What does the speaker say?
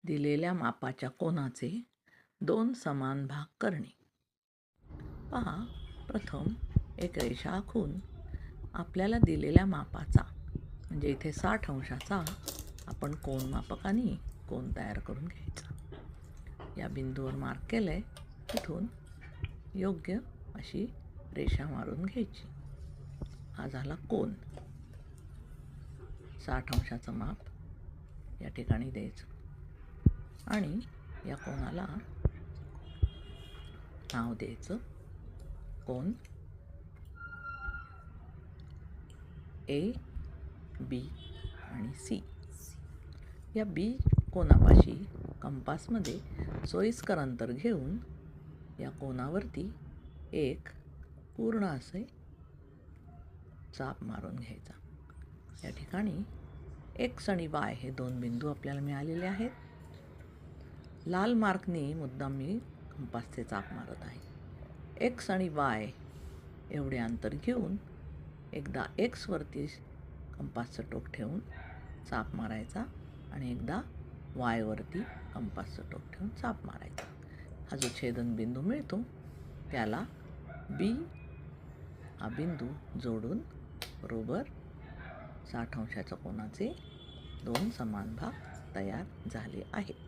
दिलेल्या मापाच्या कोनाचे दोन समान भाग करणे. पहा, प्रथम एक रेषा आखून आपल्याला दिलेल्या मापाचा म्हणजे इथे 60 अंशाचा आपण कोन मापकाने कोन तयार करून घ्यायचा. या बिंदूवर मार्क केलंय, तिथून योग्य अशी रेषा मारून घ्यायची. हा झाला कोन. 60 अंशाचं माप या ठिकाणी द्यायचं आणि या कोनाला नाव द्यायचं कोन ए, बी आणि सी. या बी कोनापाशी कंपासमध्ये सोयीस्कर अंतर घेऊन या कोनावरती एक पूर्ण असे चाप मारून घ्यायचा. या ठिकाणी एक्स आणि वाय हे दोन बिंदू आपल्याला मिळालेले आहेत. लाल मार्कने मुद्दाम मी कंपासचे चाप मारत आहे. एक्स आणि वाय एवढे अंतर घेऊन एकदा एक्सवरती कंपासचं टोक ठेवून चाप मारायचा आणि एकदा वायवरती कंपासचं टोक ठेवून चाप मारायचा. हा जो छेदनबिंदू मिळतो त्याला बी हा बिंदू जोडून बरोबर 60 अंशाच्या कोनाचे दोन समान भाग तयार झाले आहेत.